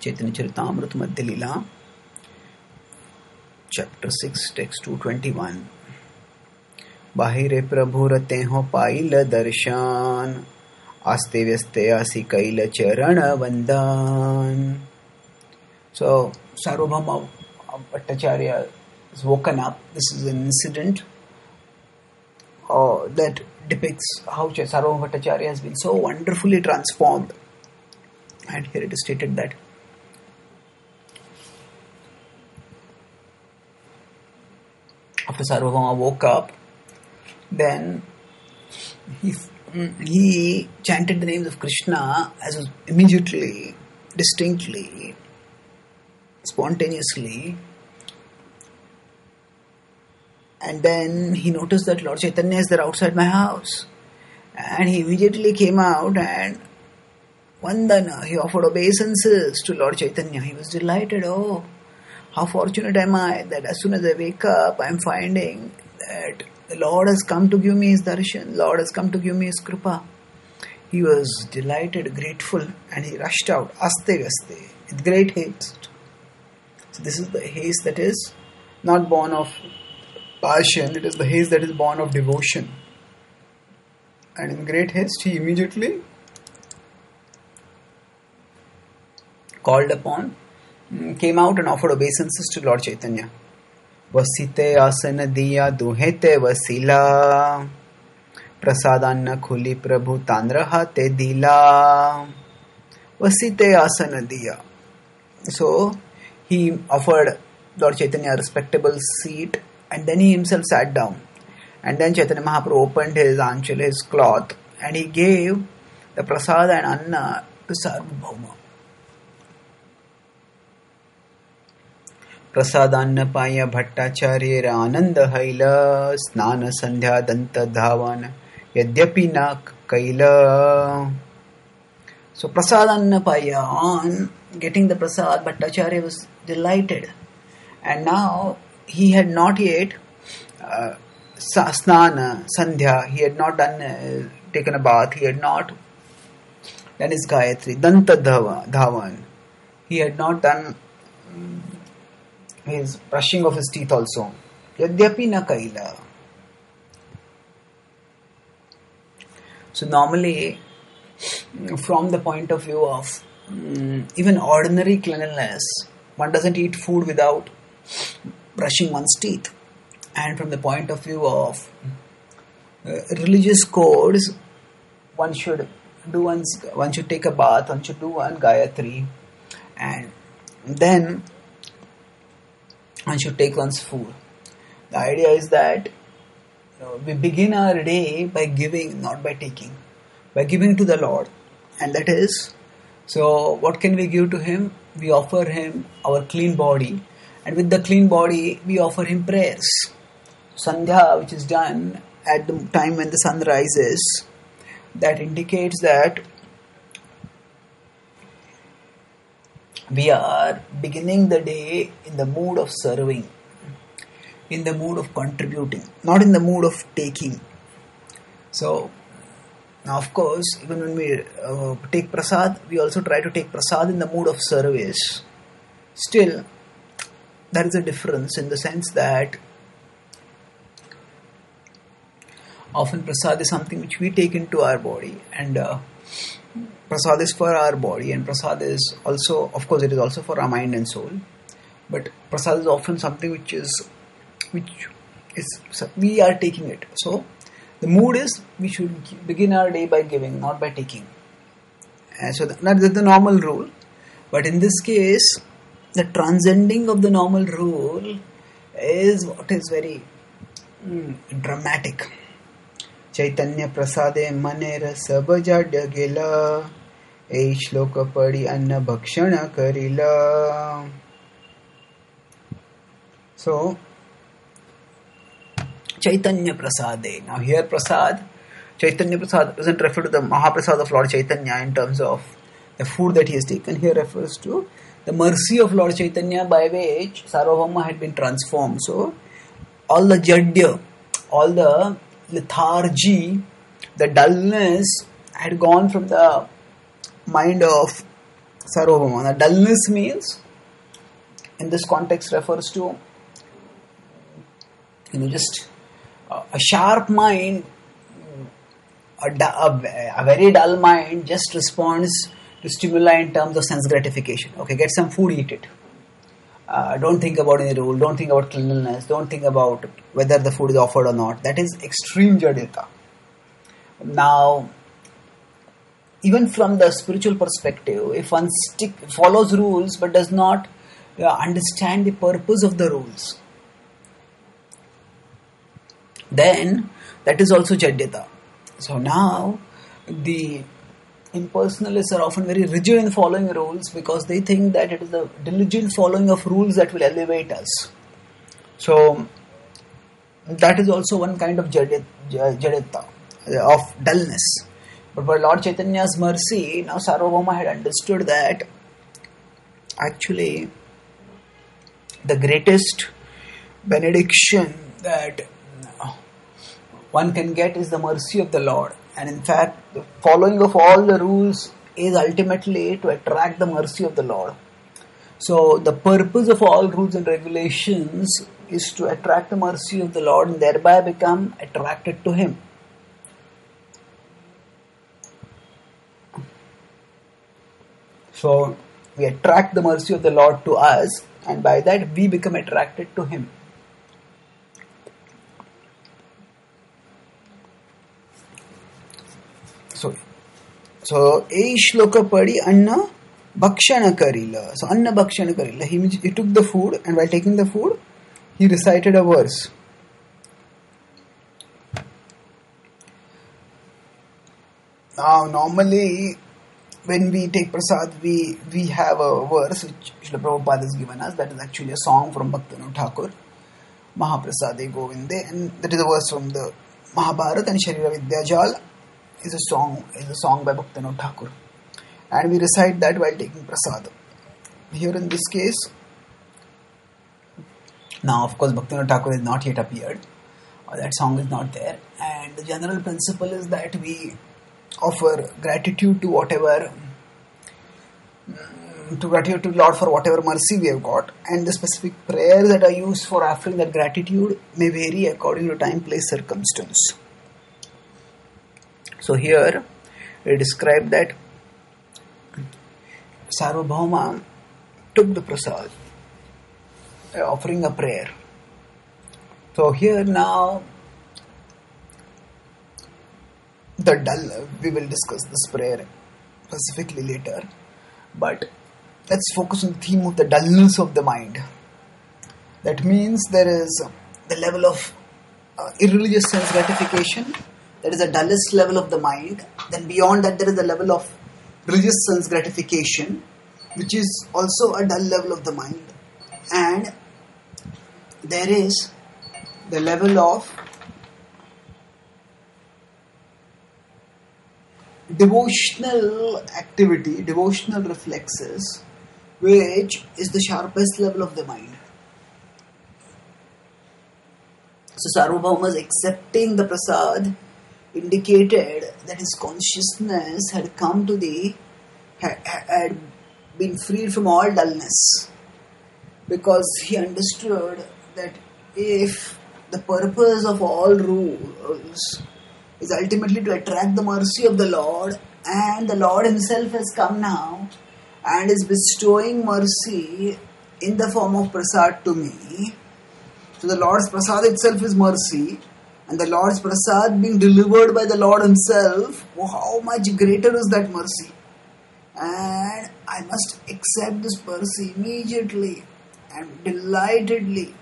Chaitanya Charitamrita Madhya Leela, chapter 6, text 221. Bahire Prabhu rate ho paila darshan, aste vyaste asi kaila charana vandan. So, Sarvabhauma Bhattacharya is woken up. This is an incident that depicts how Sarvabhauma Bhattacharya has been so wonderfully transformed. And here it is stated that after Sarvabhauma woke up, then he chanted the names of Krishna as immediately, distinctly, spontaneously. And then he noticed that Lord Chaitanya is there outside my house. And he immediately came out and Vandana, he offered obeisances to Lord Chaitanya. He was delighted. Oh, how fortunate am I that as soon as I wake up, I am finding that the Lord has come to give me his darshan. Lord has come to give me his kripa. He was delighted, grateful, and he rushed out, aste vaste, with great haste. So this is the haste that is not born of passion, it is the haste that is born of devotion. And in great haste, he immediately called upon, came out and offered obeisances to Lord Chaitanya. Vasite asana diya duhete vasila, prasadanna khuli prabhu tandraha te dila. Vasite asana diya. So, he offered Lord Chaitanya a respectable seat and then he himself sat down. And then Chaitanya Mahaprabhu opened his anchal, his cloth, and he gave the prasada and anna to Sarvabhauma. Prasadanna paya bhattacharya ananda haila snana sandhya danta dhavan yadyapi na kaila. So prasadanna paya, on getting the prasad, Bhattacharya was delighted. And now he had not yet snana, sandhya, he had not done taken a bath, he had not done his Gayatri, danta dhavan, he had not done his brushing of his teeth also. Yadyapi na kaila. So normally, from the point of view of even ordinary cleanliness, one doesn't eat food without brushing one's teeth. And from the point of view of religious codes, one should take a bath, one should do one Gayatri, and then one should take one's food. The idea is that we begin our day by giving, not by taking. By giving to the Lord. And that is, so what can we give to him? We offer him our clean body. And with the clean body, we offer him prayers. Sandhya, which is done at the time when the sun rises, that indicates that we are beginning the day in the mood of serving, in the mood of contributing, not in the mood of taking. So, now of course, even when we take prasad, we also try to take prasad in the mood of service. Still, there is a difference in the sense that often prasad is something which we take into our body, and prasad is for our body, and prasad is also, of course, it is also for our mind and soul. But prasad is often something which is we are taking it. So the mood is we should begin our day by giving, not by taking. So that is the normal rule. But in this case, the transcending of the normal rule is what is very dramatic. Chaitanya prasade manera sabajadya gela, ei shloka padi anna bhakshana karila. So, Chaitanya prasade. Now here prasad, Chaitanya prasad doesn't refer to the Mahaprasad of Lord Chaitanya in terms of the food that he has taken. Here refers to the mercy of Lord Chaitanya by which Sarvabhauma had been transformed. So, all the jadya, all the lethargy, the dullness had gone from the mind of Sarvabhauma. Now, dullness means, in this context, refers to just a sharp mind, a very dull mind just responds to stimuli in terms of sense gratification. Okay, get some food, eat it. Don't think about any rule, don't think about cleanliness, don't think about whether the food is offered or not. That is extreme jadita. Now, even from the spiritual perspective, if one follows rules but does not understand the purpose of the rules, then that is also jadita. So now, the impersonalists are often very rigid in following rules because they think that it is the diligent following of rules that will elevate us. So that is also one kind of jadita, of dullness. But by Lord Chaitanya's mercy, now Sarvabhauma had understood that actually the greatest benediction that one can get is the mercy of the Lord. And in fact, the following of all the rules is ultimately to attract the mercy of the Lord. So the purpose of all rules and regulations is to attract the mercy of the Lord and thereby become attracted to Him. So we attract the mercy of the Lord to us, and by that we become attracted to Him. So, ei shloka padi anna bhakshana karila. So, anna bhakshana karila. He took the food, and while taking the food, he recited a verse. Now, normally, when we take prasad, we have a verse which Srila Prabhupada has given us. That is actually a song from Bhaktivinoda Thakur, Mahaprasade Govinde, and that is a verse from the Mahabharata, and Sharira Vidyajal is a song by Bhaktivinoda Thakur, and we recite that while taking prasad. Here in this case, now of course Bhaktivinoda Thakur has not yet appeared, or that song is not there, and the general principle is that we offer gratitude to gratitude to Lord for whatever mercy we have got, and the specific prayers that are used for offering that gratitude may vary according to time, place, circumstance. So here we describe that Sarvabhauma took the prasad, offering a prayer. So here now, we will discuss this prayer specifically later, but let's focus on the theme of the dullness of the mind. That means there is the level of irreligious sense gratification. That is the dullest level of the mind. Then beyond that, there is the level of religious sense gratification, which is also a dull level of the mind. And there is the level of devotional activity, devotional reflexes, which is the sharpest level of the mind. So Sarvabhauma's accepting the prasad indicated that his consciousness had had been freed from all dullness, because he understood that if the purpose of all rules is ultimately to attract the mercy of the Lord, and the Lord Himself has come now and is bestowing mercy in the form of prasad to me. So the Lord's prasad itself is mercy, and the Lord's prasad being delivered by the Lord Himself, how much greater is that mercy? And I must accept this mercy immediately and delightedly.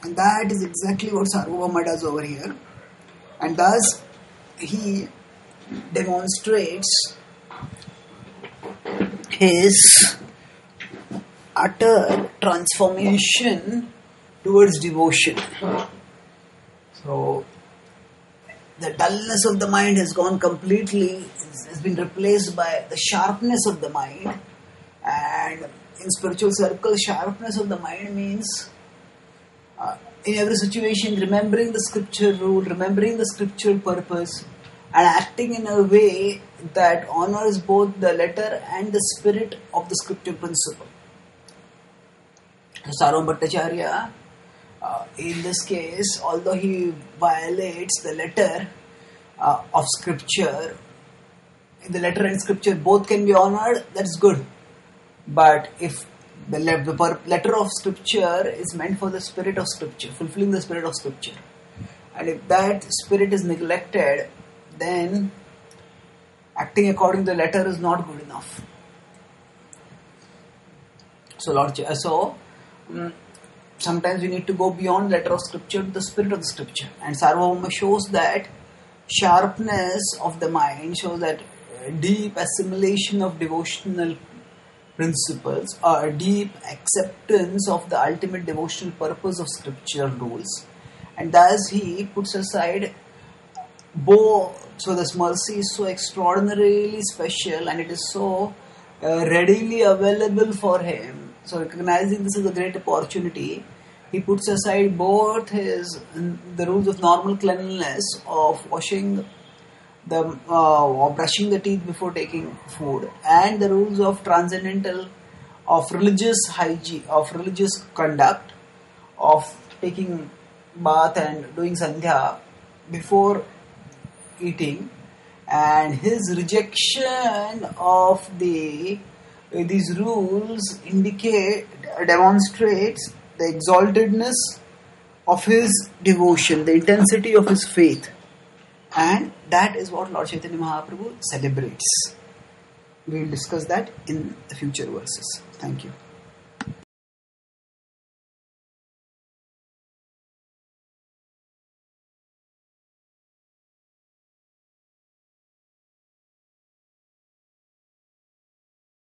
And that is exactly what Sarvabhauma does over here. And thus, he demonstrates his utter transformation towards devotion. So, the dullness of the mind has gone completely, has been replaced by the sharpness of the mind. And in spiritual circles, sharpness of the mind means in every situation remembering the scripture rule, remembering the scriptural purpose, and acting in a way that honors both the letter and the spirit of the scripture principle. Sarvam Bhattacharya, in this case, although he violates the letter of scripture, the letter and scripture both can be honored, that's good. But if the letter of scripture is meant for the spirit of scripture, fulfilling the spirit of scripture, and if that spirit is neglected, then acting according to the letter is not good enough. So sometimes we need to go beyond the letter of scripture to the spirit of the scripture. And Sarvabhauma shows that sharpness of the mind, shows that deep assimilation of devotional principles, or a deep acceptance of the ultimate devotional purpose of scriptural rules. And thus he puts aside both. So this mercy is so extraordinarily special, and it is so readily available for him. So recognizing this is a great opportunity, he puts aside both the rules of normal cleanliness of washing or brushing the teeth before taking food, and the rules of transcendental, of religious hygiene, of religious conduct, of taking bath and doing sandhya before eating. And his rejection of these rules demonstrates the exaltedness of his devotion, the intensity of his faith. And that is what Lord Chaitanya Mahaprabhu celebrates. We will discuss that in the future verses. Thank you.